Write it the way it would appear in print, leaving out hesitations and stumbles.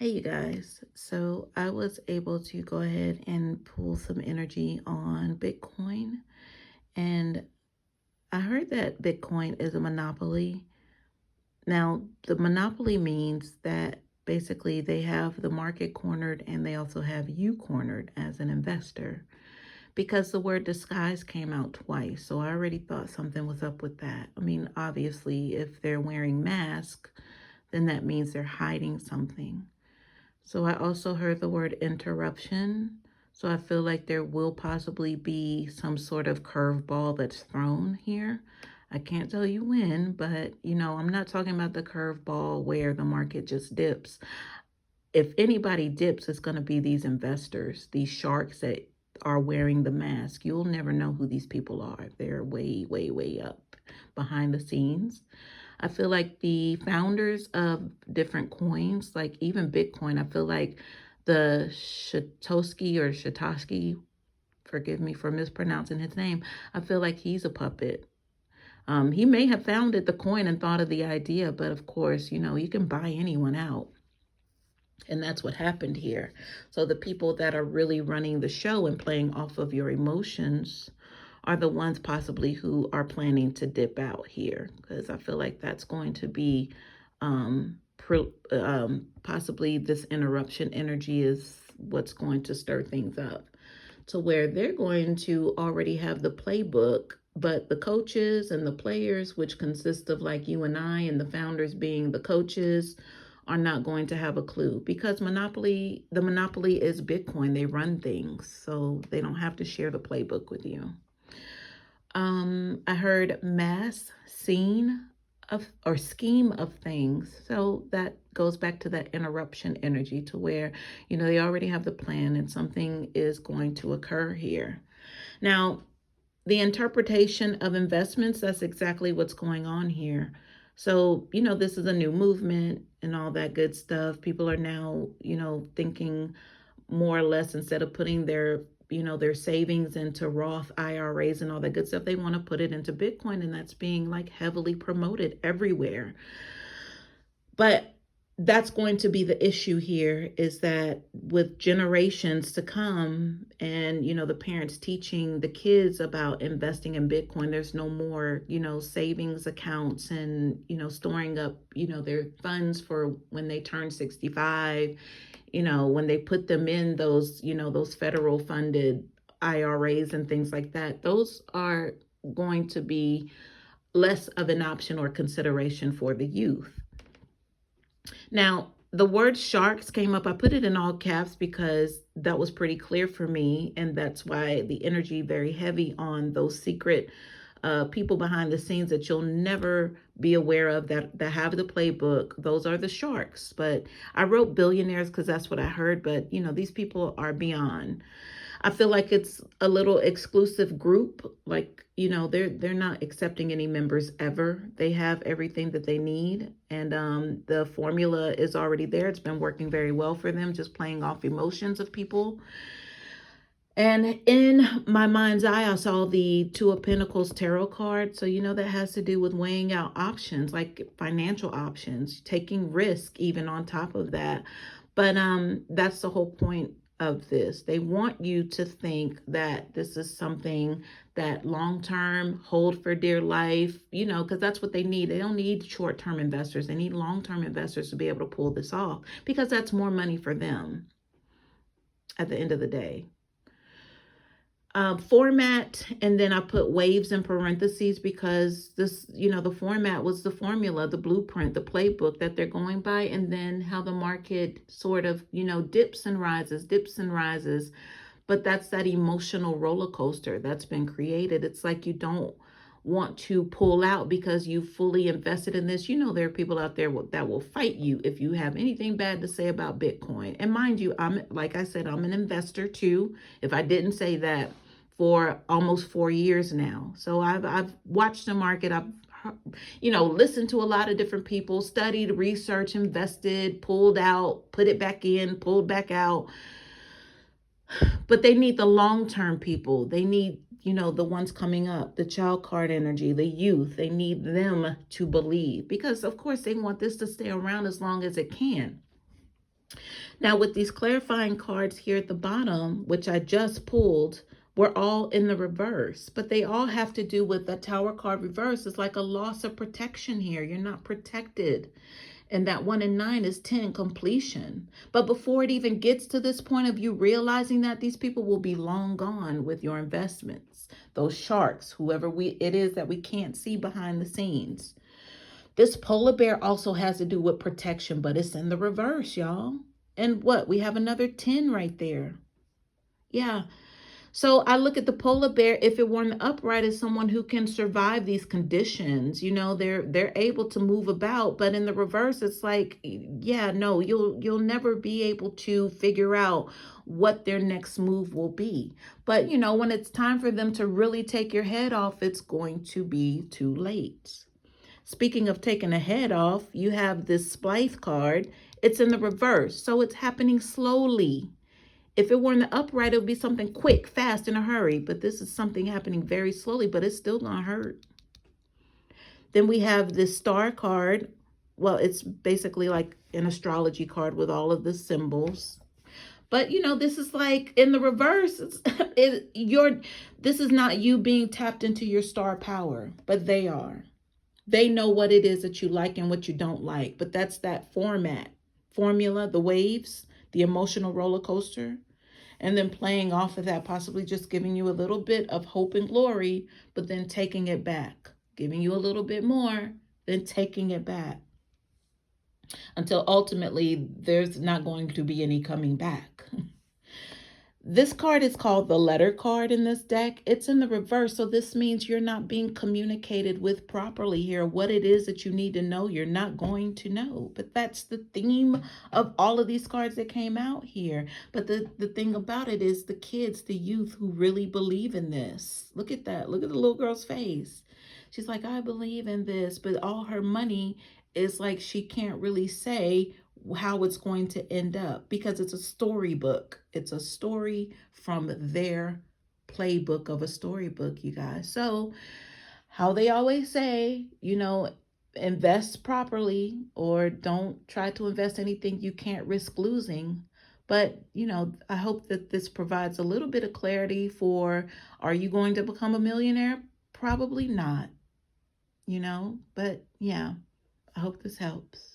Hey, you guys. So I was able to go ahead and pull some energy on Bitcoin. And I heard that Bitcoin is a monopoly. Now, the monopoly means that basically they have the market cornered and they also have you cornered as an investor because the word disguise came out twice. So I already thought something was up with that. I mean, obviously, if they're wearing masks, then that means they're hiding something. So I also heard the word interruption. So I feel like there will possibly be some sort of curveball that's thrown here. I can't tell you when, but I'm not talking about the curveball where the market just dips. If anybody dips, it's going to be these investors, these sharks that are wearing the mask. You'll never know who these people are. They're way, way, way up behind the scenes. I feel like the founders of different coins, like even Bitcoin, I feel like the Satoshi, forgive me for mispronouncing his name, I feel like he's a puppet. He may have founded the coin and thought of the idea, but of course, you can buy anyone out. And that's what happened here. So the people that are really running the show and playing off of your emotions are the ones possibly who are planning to dip out here, because I feel like that's going to be possibly this interruption energy is what's going to stir things up to where they're going to already have the playbook, but the coaches and the players, which consist of like you and I and the founders being the coaches, are not going to have a clue because the monopoly is Bitcoin. They run things, so they don't have to share the playbook with you. I heard mass scene of or scheme of things. So that goes back to that interruption energy to where, they already have the plan and something is going to occur here. Now, the interpretation of investments, that's exactly what's going on here. So, this is a new movement and all that good stuff. People are now, thinking more or less instead of putting their savings into Roth IRAs and all that good stuff, they want to put it into Bitcoin, and that's being like heavily promoted everywhere. But that's going to be the issue here is that with generations to come and the parents teaching the kids about investing in Bitcoin, there's no more savings accounts and storing up their funds for when they turn 65, when they put them in those federal funded IRAs and things like that. Those are going to be less of an option or consideration for the youth. Now, the word sharks came up. I put it in all caps because that was pretty clear for me. And that's why the energy very heavy on those secret people behind the scenes that you'll never be aware of that have the playbook. Those are the sharks. But I wrote billionaires because that's what I heard. But, these people are beyond. I feel like it's a little exclusive group. Like, they're not accepting any members ever. They have everything that they need. And the formula is already there. It's been working very well for them, just playing off emotions of people. And in my mind's eye, I saw the Two of Pentacles tarot card. So, that has to do with weighing out options, like financial options, taking risk even on top of that. But that's the whole point of this. They want you to think that this is something that long-term hold for dear life, because that's what they need. They don't need short-term investors. They need long-term investors to be able to pull this off because that's more money for them at the end of the day. Format, and then I put waves in parentheses because this, the format was the formula, the blueprint, the playbook that they're going by, and then how the market sort of, dips and rises. But that's that emotional roller coaster that's been created. It's like you don't want to pull out because you fully invested in this. There are people out there that will fight you if you have anything bad to say about Bitcoin. And mind you, like I said, I'm an investor too. If I didn't say that, for almost 4 years now. So I've watched the market. I've listened to a lot of different people, studied, researched, invested, pulled out, put it back in, pulled back out. But they need the long-term people. They need, the ones coming up, the child card energy, the youth. They need them to believe because, of course, they want this to stay around as long as it can. Now, with these clarifying cards here at the bottom, which I just pulled, we're all in the reverse, but they all have to do with the Tower card reverse. It's like a loss of protection here. You're not protected. And that 1 and 9 is 10, completion. But before it even gets to this point of you realizing that, these people will be long gone with your investments. Those sharks, whoever it is that we can't see behind the scenes. This polar bear also has to do with protection, but it's in the reverse, y'all. And what? We have another 10 right there. Yeah. So I look at the polar bear, if it were an upright, as someone who can survive these conditions. They're able to move about, but in the reverse, it's like, yeah, no, you'll never be able to figure out what their next move will be. But when it's time for them to really take your head off, it's going to be too late. Speaking of taking a head off, you have this Splice card. It's in the reverse, so it's happening slowly. If it were in the upright, it would be something quick, fast, in a hurry. But this is something happening very slowly, but it's still going to hurt. Then we have this star card. Well, it's basically like an astrology card with all of the symbols. But this is like in the reverse. This is not you being tapped into your star power, but they are. They know what it is that you like and what you don't like. But that's that formula, the waves, the emotional roller coaster. And then playing off of that, possibly just giving you a little bit of hope and glory, but then taking it back, giving you a little bit more, then taking it back, until ultimately there's not going to be any coming back. This card is called the letter card in this deck. It's in the reverse, so this means you're not being communicated with properly here. What it is that you need to know, you're not going to know. But that's the theme of all of these cards that came out here. But the thing about it is the kids, the youth who really believe in this. Look at that. Look at the little girl's face. She's like, I believe in this, but all her money is like she can't really say how it's going to end up, because it's a storybook. It's a story from their playbook of a storybook, you guys. So how they always say, invest properly, or don't try to invest anything you can't risk losing. But, I hope that this provides a little bit of clarity for, are you going to become a millionaire? Probably not, but yeah, I hope this helps.